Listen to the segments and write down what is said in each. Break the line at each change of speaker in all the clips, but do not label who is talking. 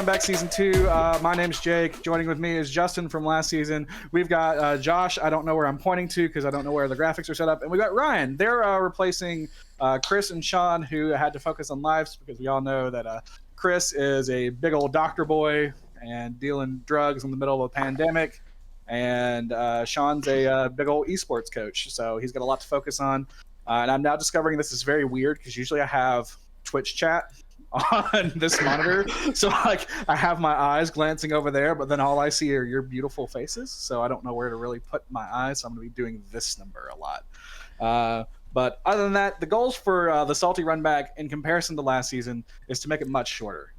Runback Season 2. My name's Jake. Joining with me is Justin from last season. We've got Josh. I don't know where I'm pointing to because I don't know where the graphics are set up. And we've got Ryan. They're replacing Chris and Sean, who had to focus on lives because we all know that Chris is a big old doctor boy and dealing drugs in the middle of a pandemic. And Sean's a big old esports coach. So he's got a lot to focus on. And I'm now discovering this is very weird because usually I have Twitch chat on this monitor, so like I have my eyes glancing over there, but then all I see are your beautiful faces, so I don't know where to really put my eyes, so I'm going to be doing this number a lot. But other than that, the goals for the Salty Runback in comparison to last season is to make it much shorter.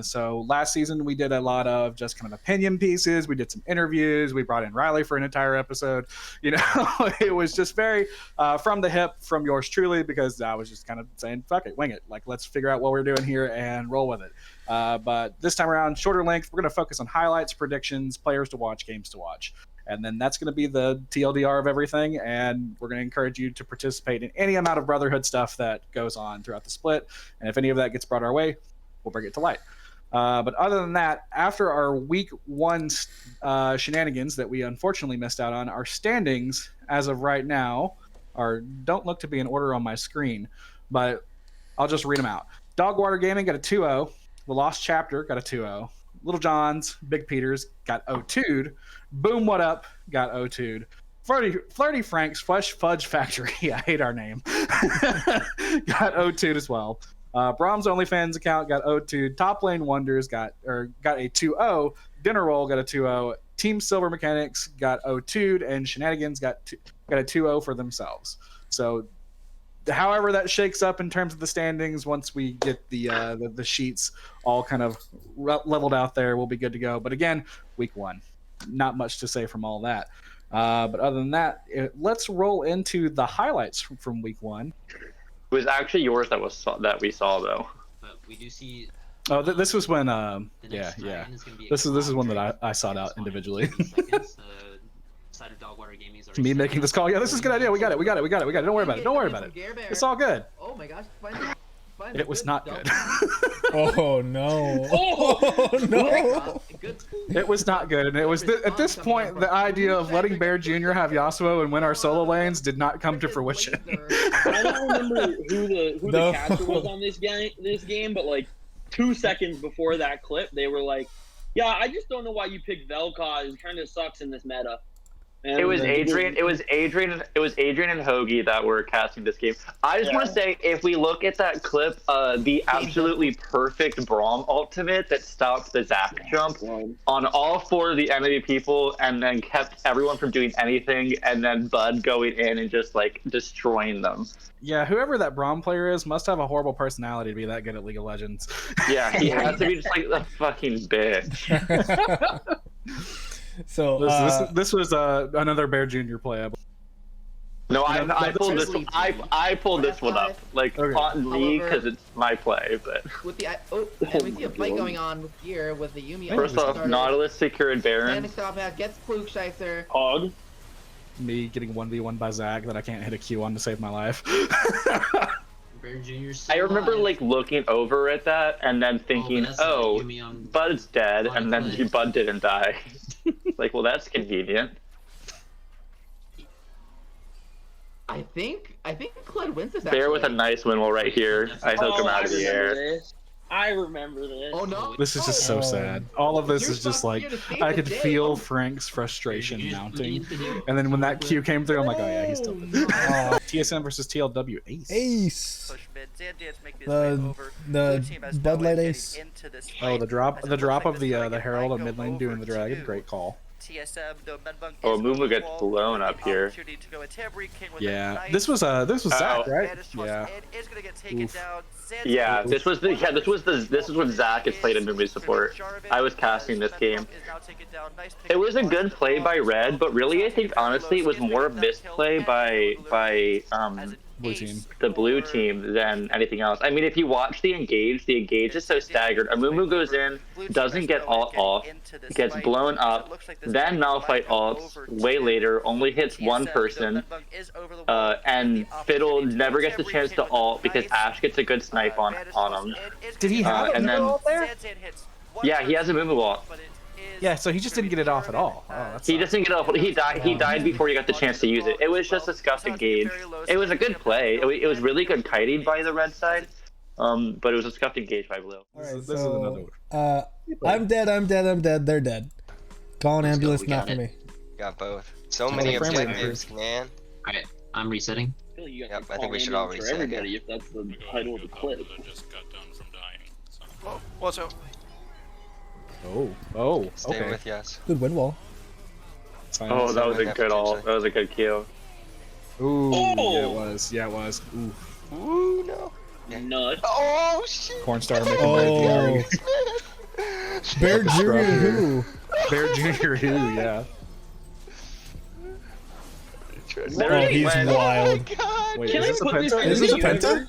So last season we did a lot of just kind of opinion pieces. We did some interviews. We brought in Riley for an entire episode. You know, it was just very from the hip from yours truly, because I was just kind of saying, fuck it, wing it. Like, let's figure out what we're doing here and roll with it. But this time around, shorter length. We're going to focus on highlights, predictions, players to watch, games to watch. And then that's going to be the TLDR of everything. And we're going to encourage you to participate in any amount of Brotherhood stuff that goes on throughout the split. And if any of that gets brought our way, we'll bring it to light. But other than that, after our week one shenanigans that we unfortunately missed out on, our standings as of right now don't look to be in order on my screen, but I'll just read them out. Dogwater Gaming got a 2-0. The Lost Chapter got a 2-0. Little John's, Big Peter's got 0-2'd. Boom, what up? Got 0-2'd. Flirty Frank's Fudge Factory, I hate our name, got 0-2'd as well. Brahms OnlyFans account got 0-2'd. Top Lane Wonders got a 2-0. Dinner Roll got a 2-0. Team Silver Mechanics got 0-2'd, and Shenanigans got a 2-0 for themselves. So however that shakes up in terms of the standings, once we get the sheets all kind of leveled out there, we'll be good to go. But again, week one, not much to say from all that. But other than that, let's roll into the highlights from week one.
It was actually yours that we saw though.
But we do see.
Oh, this was when yeah. This is one that I sought out individually.
Side of Dogwater Gaming is
Me making this call. Yeah, this is a good idea. We got it. Don't worry about it. It's all good.
Oh my gosh.
It was not good.
Oh no. Oh no.
It was not good, and it was at this point the idea of letting Bear Jr. have Yasuo and win our solo lanes did not come to fruition.
I don't remember who the caster was on this game, but like 2 seconds before that clip, they were like, "Yeah, I just don't know why you picked Vel'Koz. It kind of sucks in this meta." And
it was Adrian and Hoagie that were casting this game. I just want to say, if we look at that clip, the absolutely perfect Braum ultimate that stopped the Zap jump on all 4 of the enemy people and then kept everyone from doing anything, and then Bud going in and just like destroying them.
Yeah, whoever that Braum player is must have a horrible personality to be that good at League of Legends.
Yeah, he has to be just like a fucking bitch.
So
this was another Bear Jr. play.
No, I pulled this. I pulled this one up, like on me because it's my play. But
with the and we see a fight going on here with the Yumi.
First off, Nautilus secured Baron.
Gets Flukesheister.
Hog.
Me getting 1v1 by Zach that I can't hit a Q on to save my life.
I remember like looking over at that and then thinking, oh, Bud's dead, and then Bud didn't die. Like, well, that's convenient.
I think Cled wins this.
Bear with a nice windmill right here. I hook him out of the air.
I remember this.
Oh no!
This is just so sad. All of this is just like, I could feel Frank's frustration mounting. And then when that Q came through, I'm like, oh yeah, he's still good. TSM versus TLW Ace.
Push mid. The Bud Light Ace.
Oh, the drop of the Herald of mid lane doing the dragon. Great call.
Oh, Mumu gets blown up here.
Yeah, this was Zach, right? Yeah.
Yeah, this is when Zach had played in Mumu's support. I was casting this game. It was a good play by Red, but really I think honestly it was more a misplay by
Blue team.
The blue team than anything else. I mean, if you watch the engage is so staggered. Amumu goes in, doesn't get ult off, gets blown up, then Malphite ults way later, only hits one person, and Fiddle never gets a chance to ult because Ashe gets a good snipe on him.
Did he have
and then
ult there?
Yeah, he has a movable wall.
But it is
Yeah, so he just didn't get it off at all. Oh,
tournament,
that's
He just didn't get off. He died. He died before he got the chance to use it. It was just a scuffed gauge. It was a good play. It was really good kiting by the red side. But it was a scuffed gauge by blue.
All right,
This is another
so I'm dead. They're dead. Call an
Let's go,
ambulance,
we
not
got
for
it.
me.
Got both. So
the
many
frame rate
objectives, man.
Alright, I'm resetting.
I feel like you got
Yep,
to
I think
call
we should all
ambulance for
reset,
everybody if that's the title of the clip.
I just got done from dying. So.
Well, watch out.
Oh,
Stay
okay.
with yes.
Good win wall.
Oh, that was a good all. That was a good kill.
Ooh,
Oh!
yeah, it was. Yeah, it was. Ooh,
Ooh, no.
Nuts.
Oh, shit.
Cornstar making
Oh, Bear Jr. Who?
Bear Jr. Who? Yeah.
Oh, he's wild.
Wait,
Can
is
I
this a
put this
penta?
in
Is
the
this a
universe?
penta?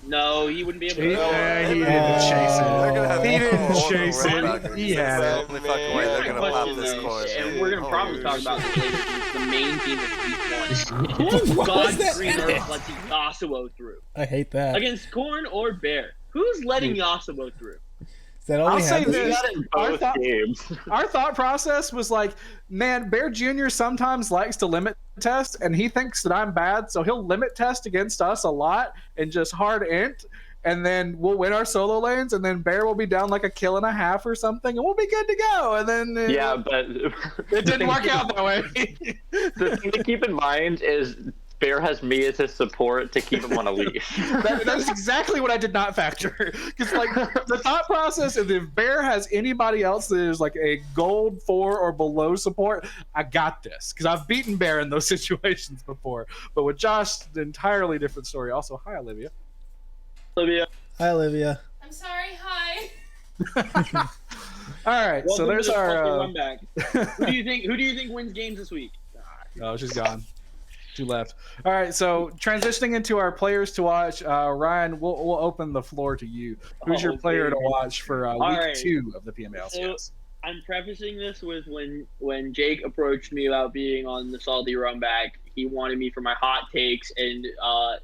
No, he wouldn't be able to.
Yeah, he
No.
didn't chase
They're
it.
gonna have
He didn't
oh,
chase
Runback.
it. He had
That's
it.
the only fucking way they're gonna pop this coin.
And we're gonna probably talk about this later. The main team is week 1. Who
What
God
was that?
green earth lets Yasuo through
I hate that.
against Corn or Bear? Who's letting Yasuo through?
Is that all
I'll
we
say
have?
We
this.
got in
Our
both
thought-
games.
Our thought process was like, man, Bear Jr. sometimes likes to limit test, and he thinks that I'm bad, so he'll limit test against us a lot and just hard int, and then we'll win our solo lanes, and then Bear will be down like a kill and a half or something, and we'll be good to go. And then
Yeah, but
it didn't work out that way.
The thing to keep in mind is Bear has me as his support to keep him on a leash.
That's exactly what I did not factor. Because like the thought process is if Bear has anybody else that is like a gold 4 or below support, I got this. Because I've beaten Bear in those situations before. But with Josh, an entirely different story. Also, hi Olivia.
Olivia.
Hi, Olivia.
I'm sorry, hi.
All right, so
Welcome
there's
to the
our.
fucking Runback. Who do you think wins games this week?
Oh, she's gone. Two left. All right, so transitioning into our players to watch, Ryan, we'll open the floor to you. Who's your player to watch for week
right.
2 of the PML?
So, I'm prefacing this with when Jake approached me about being on the Salty Runback, he wanted me for my hot takes and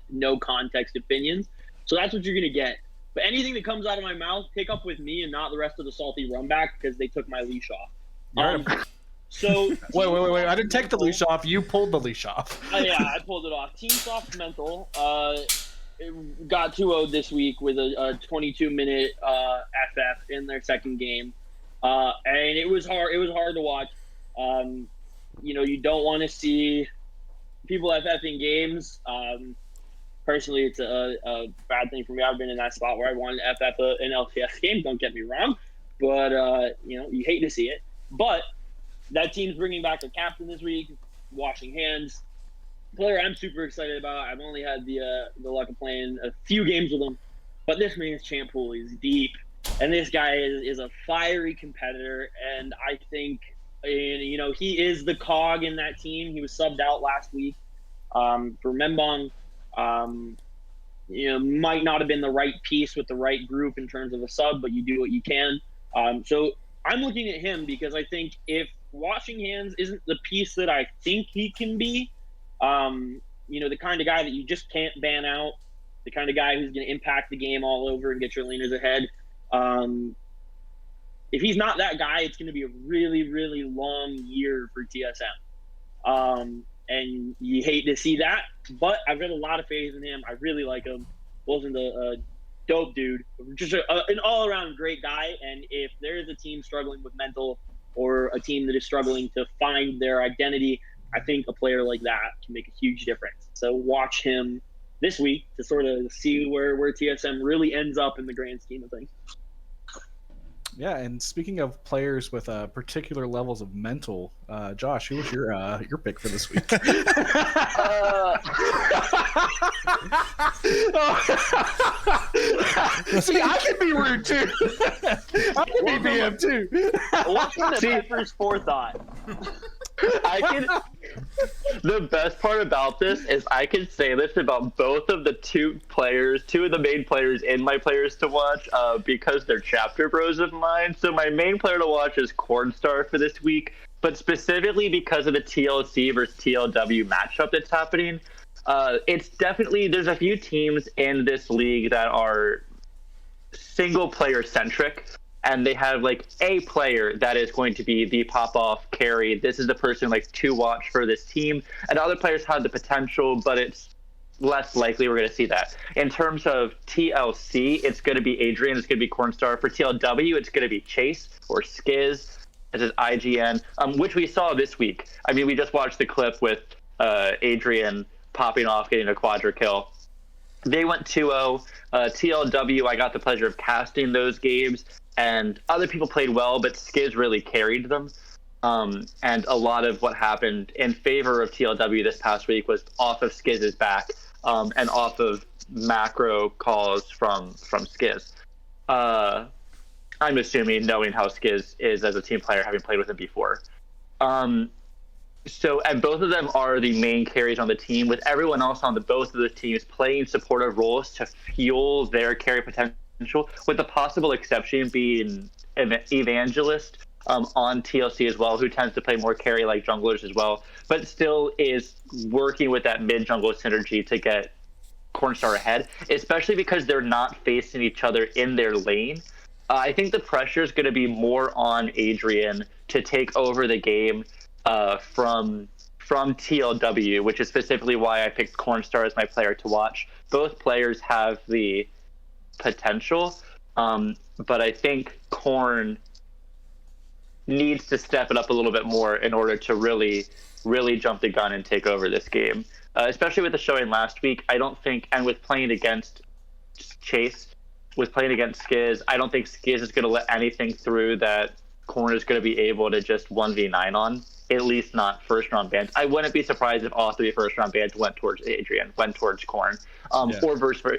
no context opinions. So that's what you're gonna get. But anything that comes out of my mouth, pick up with me and not the rest of the Salty Runback because they took my leash off. So
wait! I didn't take the leash off. You pulled the leash off.
Yeah, I pulled it off. Team Soft Mental got 2-0 this week with a 22-minute FF in their second game, and it was hard. It was hard to watch. You don't want to see people FFing games. Personally, it's a bad thing for me. I've been in that spot where I wanted to FF an LCS game. Don't get me wrong, but you hate to see it. But that team's bringing back a captain this week, washing hands. Player I'm super excited about. I've only had the luck of playing a few games with him, but this man's champ pool is deep, and this guy is a fiery competitor. And I think, he is the cog in that team. He was subbed out last week for Membong. Might not have been the right piece with the right group in terms of a sub, but you do what you can. So I'm looking at him because I think if washing hands isn't the piece that I think he can be, the kind of guy that you just can't ban out, the kind of guy who's going to impact the game all over and get your laners ahead. If he's not that guy, it's going to be a really, really long year for TSM. And you hate to see that, but I've got a lot of faith in him. I really like him. Wasn't a dope dude, just an all-around great guy. And if there is a team struggling with mental or a team that is struggling to find their identity, I think a player like that can make a huge difference. So watch him this week to sort of see where TSM really ends up in the grand scheme of things.
Yeah, and speaking of players with particular levels of mental, Josh, who was your pick for this week? See, I can be rude too. I can be BM too.
Welcome to Pepper's forethought.
The best part about this is I can say this about both of the two of the main players in my players to watch because they're chapter bros of mine. So my main player to watch is Cornstar for this week, but specifically because of the TLC versus TLW matchup that's happening. It's definitely, there's a few teams in this league that are single player centric. and they have like a player that is going to be the pop-off carry. This is the person like to watch for this team, and other players have the potential, but it's less likely we're going to see that. In terms of TLC, it's going to be Adrian, it's going to be Cornstar. For TLW, it's going to be Chase or Skiz. This is IGN, which we saw this week. I mean, we just watched the clip with Adrian popping off, getting a quadra kill. They went 2-0. TLW, I got the pleasure of casting those games, and other people played well, but Skiz really carried them. And a lot of what happened in favor of TLW this past week was off of Skiz's back, and off of macro calls from Skiz. I'm assuming, knowing how Skiz is as a team player, having played with him before. So, and both of them are the main carries on the team, with everyone else on both of the teams playing supportive roles to fuel their carry potential, with the possible exception being an Evangelist on TLC as well, who tends to play more carry like junglers as well, but still is working with that mid-jungle synergy to get Cornstar ahead, especially because they're not facing each other in their lane. I think the pressure is going to be more on Adrian to take over the game from TLW, which is specifically why I picked Cornstar as my player to watch. Both players have the potential, but I think Corn needs to step it up a little bit more in order to really jump the gun and take over this game. Especially with the showing last week, I don't think, and with playing against Chase, with playing against Skiz, I don't think Skiz is going to let anything through that Corn is going to be able to just 1v9 on, at least not first round bans. I wouldn't be surprised if all 3 first round bans went towards Adrian, went towards Corn, or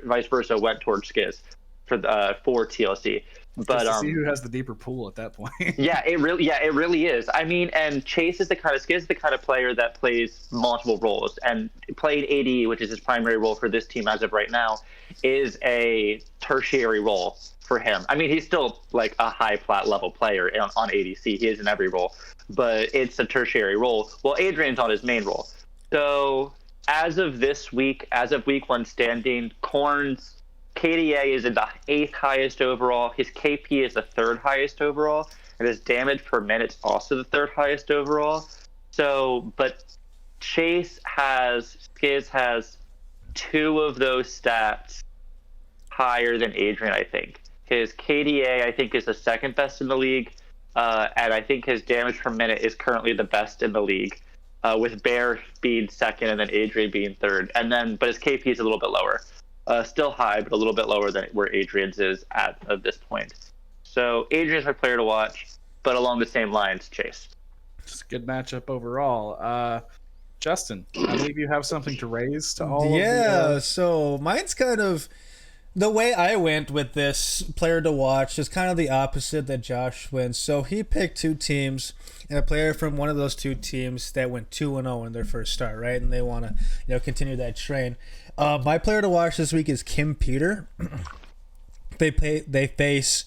vice versa, went towards Skiz for TLC. But
just to see who has the deeper pool at that point.
it really is. I mean, and Chase is Skiz is the kind of player that plays multiple roles, and playing AD, which is his primary role for this team as of right now, is a tertiary role for him. I mean, he's still like a high plat level player on ADC. He is in every role, but it's a tertiary role. Well, Adrian's on his main role. So as of this week, as of week 1 standing, Corn's KDA is in the 8th highest overall. His KP is the 3rd highest overall, and his damage per minute's also the 3rd highest overall. So, but Skiz has 2 of those stats higher than Adrian, I think. His KDA, I think, is the 2nd best in the league, and I think his damage per minute is currently the best in the league, with Bear being 2nd and then Adrian being 3rd. But his KP is a little bit lower. Still high, but a little bit lower than where Adrian's is at this point. So Adrian's my player to watch, but along the same lines, Chase.
It's a good matchup overall. Justin, I believe you have something to raise to all
Yeah,
of
so mine's kind of the way I went with this player to watch is kind of the opposite that Josh went. So he picked 2 teams and a player from one of those 2 teams that went 2-0 in their first start, right? And they want to, continue that train. My player to watch this week is Kim Peter. They face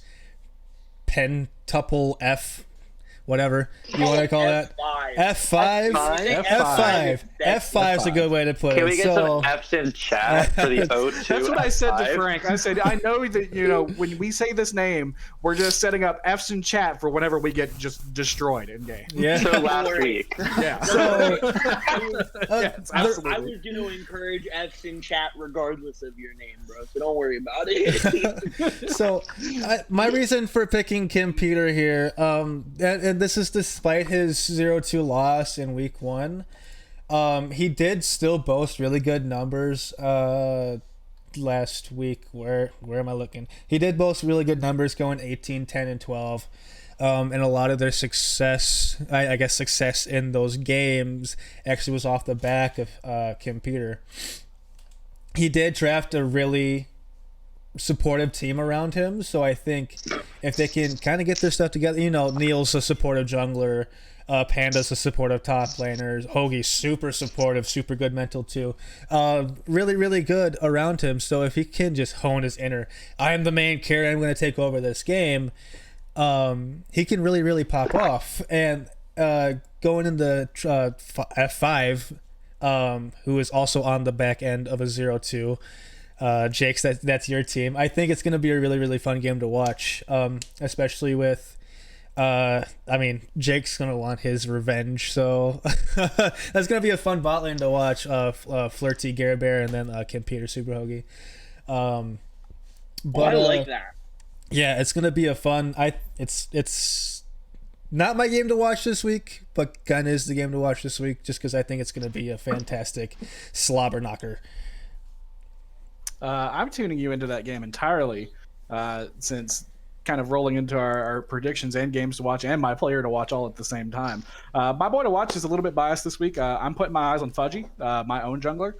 Pentuple F, whatever you want to call that. F5. F5 is a good way to put it.
Can we get some F's in chat for the O2?
That's what I said to Frank. I said, I know that, when we say this name, we're just setting up F's in chat for whenever we get just destroyed in game.
Yeah.
So last week.
Yeah.
So,
yes,
I was
absolutely.
going to encourage F's in chat regardless of your name, bro. So don't worry about it.
So, my reason for picking Kim Peter here, and this is despite his 0-2 loss in week 1. He did still boast really good numbers last week. Where am I looking? He did boast really good numbers, going 18, 10, and 12. And a lot of their success, I guess success in those games, actually was off the back of Kim Peter. He did draft a really supportive team around him, so I think if they can kind of get their stuff together, Neil's a supportive jungler, Panda's a supportive top laner, Hoagie's super supportive, super good mental too, really, really good around him. So if he can just hone his inner, I am the main character, I'm going to take over this game, he can really, really pop off. And going in the F5, who is also on the back end of a 0-2, Jake's that's your team. I think it's going to be a really, really fun game to watch, especially with. I mean, Jake's gonna want his revenge, so that's gonna be a fun bot lane to watch. Flirty Gare Bear and then Kim Peter Super Hoagie. But
I like that.
Yeah, it's gonna be a fun. It's not my game to watch this week, but kind of is the game to watch this week, just because I think it's gonna be a fantastic slobber knocker.
I'm tuning you into that game entirely, since kind of rolling into our predictions and games to watch and my player to watch all at the same time. My boy to watch is a little bit biased this week. I'm putting my eyes on Fudgy, my own jungler.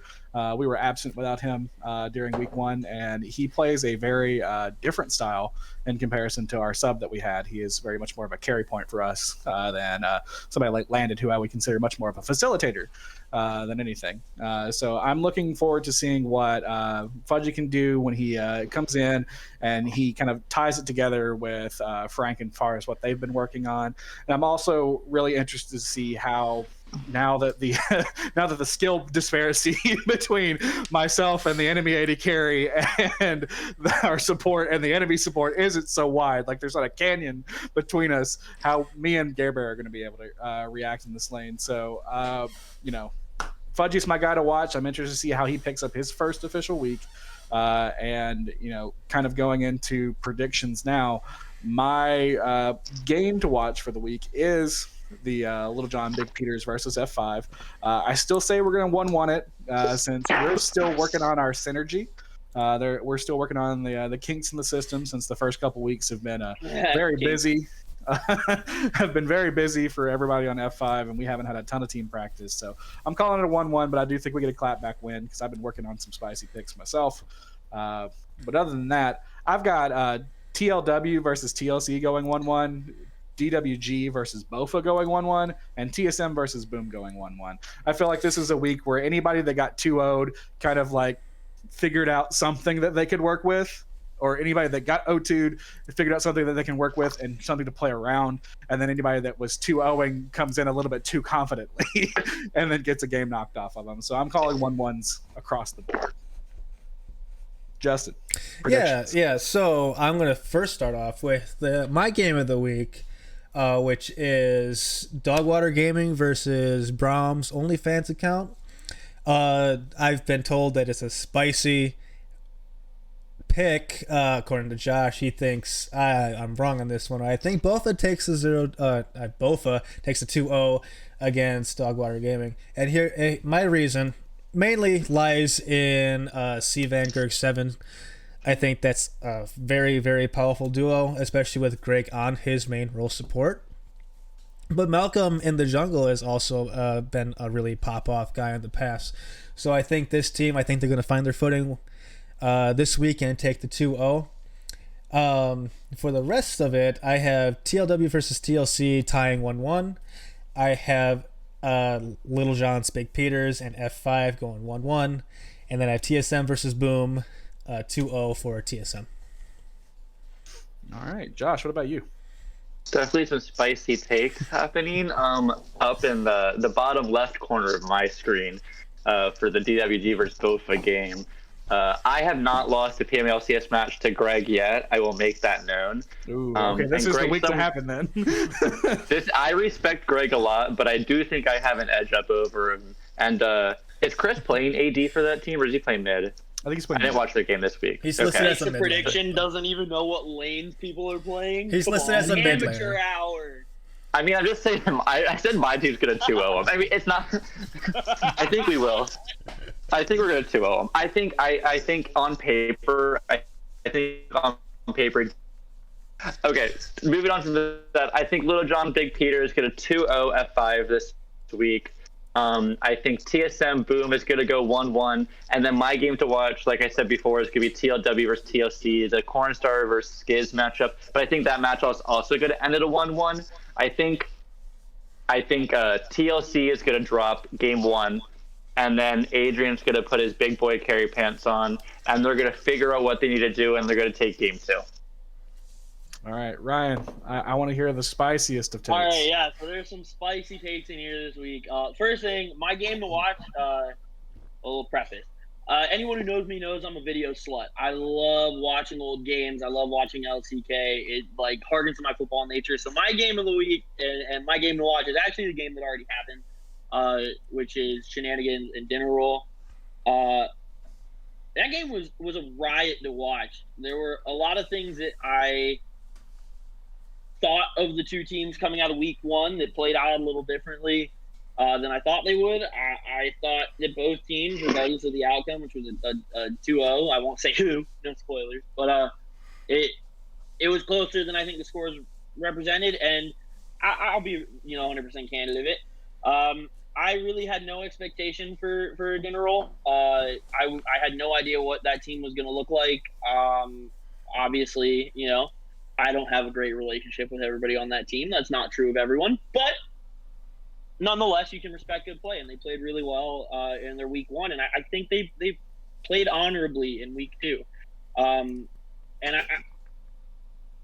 We were absent without him during week 1, and he plays a very different style in comparison to our sub that we had. He is very much more of a carry point for us than somebody like Landed, who I would consider much more of a facilitator than anything. So I'm looking forward to seeing what Fudgy can do when he comes in and he kind of ties it together with Frank and Forrest, what they've been working on. And I'm also really interested to see how now that the skill disparity between myself and the enemy AD carry and our support and the enemy support isn't so wide, like there's not a canyon between us, how me and Gare Bear are going to be able to react in this lane. So Fudgy's my guy to watch. I'm interested to see how he picks up his first official week. And kind of going into predictions now, my game to watch for the week is the Little John Big Peters versus F5. I still say we're going to 1-1 it since we're still working on our synergy. We're still working on the kinks in the system, since the first couple weeks have been very busy. Have been very busy for everybody on F5, and we haven't had a ton of team practice. So I'm calling it a 1-1, but I do think we get a clapback win because I've been working on some spicy picks myself. But other than that, I've got TLW versus TLC going 1-1. DWG versus Bofa going 1-1, and TSM versus Boom going 1-1. I feel like this is a week where anybody that got 2-0'd kind of like figured out something that they could work with, or anybody that got 0-2'd figured out something that they can work with and something to play around, and then anybody that was 2-0ing comes in a little bit too confidently and then gets a game knocked off of them. So I'm calling 1-1s across the board. Justin, predictions.
Yeah. So I'm gonna first start off with my game of the week, which is Dogwater Gaming versus Brahms OnlyFans account. I've been told that it's a spicy pick. According to Josh, he thinks I'm wrong on this one. I think Bofa takes a 2-0 against Dogwater Gaming, and here my reason mainly lies in C Vanguard 7. I think that's a very, very powerful duo, especially with Greg on his main role support. But Malcolm in the jungle has also been a really pop-off guy in the past. So I think this team, they're going to find their footing this week and take the 2-0. For the rest of it, I have TLW versus TLC tying 1-1. I have Little John's Big Peters and F5 going 1-1. And then I have TSM versus Boom 2-0 for TSM.
All right, Josh, what about you?
Definitely some spicy takes happening up in the bottom left corner of my screen for the DWG versus Bofa game. I have not lost a PMLCS match to Greg yet. I will make that known.
Ooh, okay, this is the week to happen then.
I respect Greg a lot, but I do think I have an edge up over him. And is Chris playing AD for that team, or is he playing mid?
I think he's playing.
I didn't watch their game this week.
He's listed as a mid
prediction doesn't even know what lanes people are playing.
He's listed as a mid
amateur hour.
I mean, I'm just saying. I said my team's gonna 2-0 him. I mean, it's not. I think we will. I think we're gonna 2-0 him. I think on paper. I think on paper. Okay, moving on to that. I think Little John Big Peter is gonna 2-0 F5 this week. I think TSM Boom is going to go 1-1, and then my game to watch, like I said before, is going to be TLW versus TLC, the Cornstar versus Skiz matchup. But I think that match is also going to end at a 1-1. I think TLC is going to drop game 1, and then Adrian's going to put his big boy carry pants on, and they're going to figure out what they need to do, and they're going to take game 2.
All right, Ryan, I want to hear the spiciest of takes.
All right, yeah, so there's some spicy takes in here this week. First thing, my game to watch, a little preface. Anyone who knows me knows I'm a video slut. I love watching old games. I love watching LCK. It like harkens to my football nature. So my game of the week and my game to watch is actually the game that already happened, which is Shenanigans and Dinner Roll. That game was a riot to watch. There were a lot of things that I thought of the two teams coming out of week one that played out a little differently than I thought they would. I thought that both teams, regardless of the outcome, which was a 2-0, I won't say who, no spoilers, but it was closer than I think the scores represented, and I'll be 100% candid of it. I really had no expectation for Dinner Roll. I had no idea what that team was going to look like. Obviously, I don't have a great relationship with everybody on that team. That's not true of everyone, but nonetheless, you can respect good play, and they played really well in their week one, and I think they played honorably in week two. And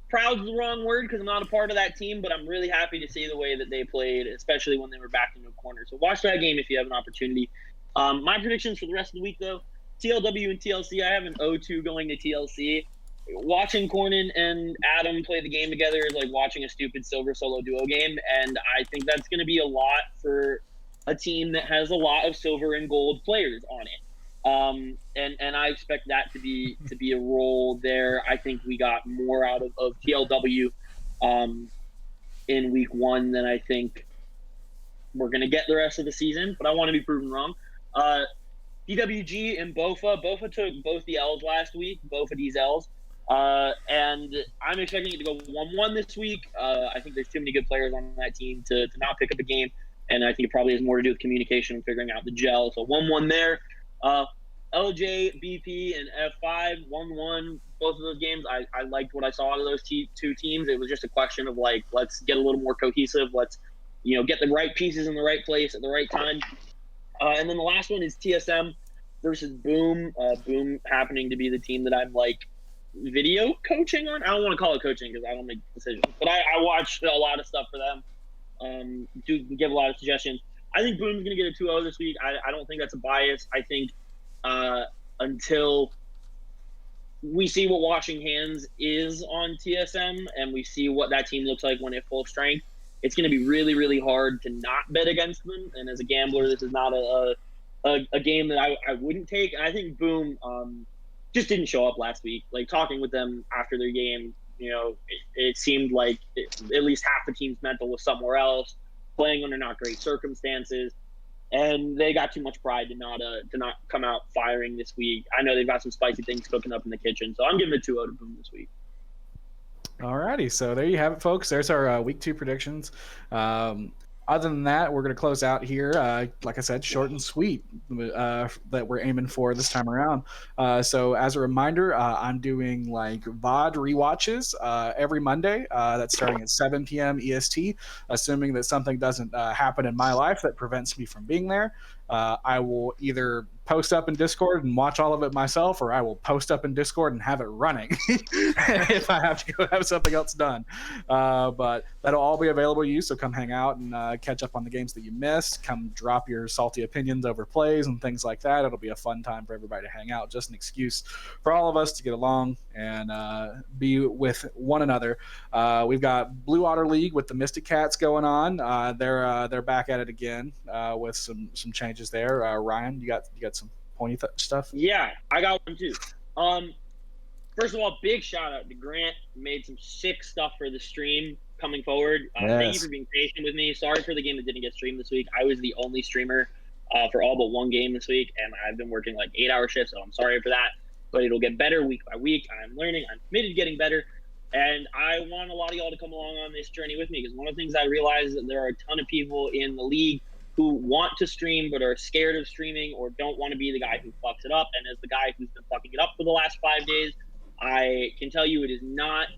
proud's the wrong word because I'm not a part of that team, but I'm really happy to see the way that they played, especially when they were backed into a corner. So watch that game if you have an opportunity. My predictions for the rest of the week, though, TLW and TLC, I have an 0-2 going to TLC. Watching Cornin and Adam play the game together is like watching a stupid Silver solo duo game, and I think that's going to be a lot for a team that has a lot of silver and gold players on it. And I expect that to be a role there. I think we got more out of TLW in week one than I think we're going to get the rest of the season, but I want to be proven wrong. DWG and Bofa took both the L's last week, both of these L's. And I'm expecting it to go 1-1 this week. I think there's too many good players on that team to not pick up a game, and I think it probably has more to do with communication and figuring out the gel. So 1-1 there. LJ, BP, and F5, 1-1. Both of those games, I liked what I saw out of those two teams. It was just a question of, like, let's get a little more cohesive. Let's, get the right pieces in the right place at the right time. And then the last one is TSM versus Boom. Boom happening to be the team that I'm, like, video coaching on. I don't want to call it coaching because I don't make decisions, but I watch a lot of stuff for them. Do give a lot of suggestions. I think Boom's going to get a 2-0 this week. I don't think that's a bias. I think until we see what washing hands is on TSM and we see what that team looks like when at full strength, it's going to be really, really hard to not bet against them. And as a gambler, this is not a game that I wouldn't take. And I think Boom just didn't show up last week. Like, talking with them after their game, it seemed like at least half the team's mental was somewhere else, playing under not great circumstances, and they got too much pride to not come out firing this week. I know they've got some spicy things cooking up in the kitchen, so I'm giving it 2-0 to Boom this week.
Alrighty, so there you have it, folks. There's our week two predictions. Other than that, we're going to close out here. Like I said, short and sweet that we're aiming for this time around. So as a reminder, I'm doing like VOD rewatches every Monday. That's starting at 7 p.m. EST, assuming that something doesn't happen in my life that prevents me from being there. I will either post up in Discord and watch all of it myself, or I will post up in Discord and have it running if I have to go have something else done. But that'll all be available to you, so come hang out and catch up on the games that you missed. Come drop your salty opinions over plays and things like that. It'll be a fun time for everybody to hang out, just an excuse for all of us to get along and be with one another. We've got Blue Otter League with the Mystic Cats going on. They're back at it again with some changes there. Ryan, you got some pointy stuff?
Yeah, I got one too. First of all, big shout out to Grant. Made some sick stuff for the stream coming forward. Thank you for being patient with me. Sorry for the game that didn't get streamed this week. I was the only streamer for all but one game this week, and I've been working like 8-hour shifts, so I'm sorry for that. But it'll get better week by week. I'm learning. I'm committed to getting better. And I want a lot of y'all to come along on this journey with me, because one of the things I realized is that there are a ton of people in the league who want to stream but are scared of streaming or don't want to be the guy who fucks it up. And as the guy who's been fucking it up for the last 5 days, I can tell you it is not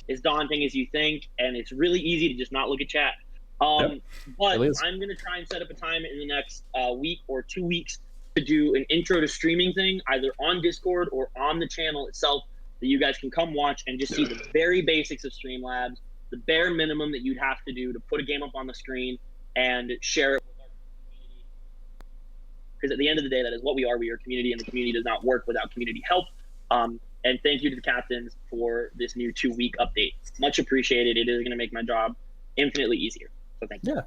as daunting as you think, and it's really easy to just not look at chat. But I'm going to try and set up a time in the next week or 2 weeks to do an intro to streaming thing, either on Discord or on the channel itself, that you guys can come watch and just see the very basics of Streamlabs, the bare minimum that you'd have to do to put a game up on the screen and share it with our community. because at the end of the day, that is what we are. We are community, and the community does not work without community help. And thank you to the captains for this new 2-week update. Much appreciated. It is going to make my job infinitely easier. So thank you.
Yeah.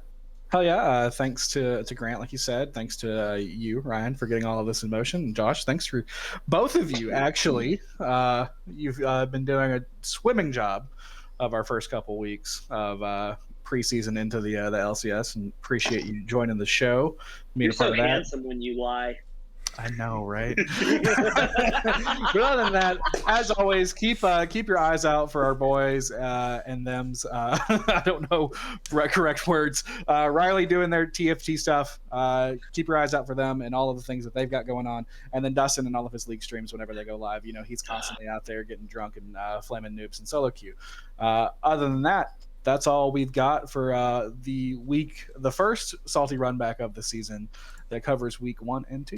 Hell yeah. Thanks to Grant, like you said. Thanks to you, Ryan, for getting all of this in motion. And Josh, thanks for both of you, actually. You've been doing a swimming job of our first couple weeks of preseason into the LCS, and appreciate you joining the show.
You're so handsome when you lie.
I know, right? But other than that, as always, keep your eyes out for our boys and them's. I don't know correct words. Riley doing their TFT stuff. Keep your eyes out for them and all of the things that they've got going on. And then Dustin and all of his league streams whenever they go live. You know, he's constantly out there getting drunk and flaming noobs and solo queue. Other than that, that's all we've got for the first salty runback of the season that covers week 1 and 2.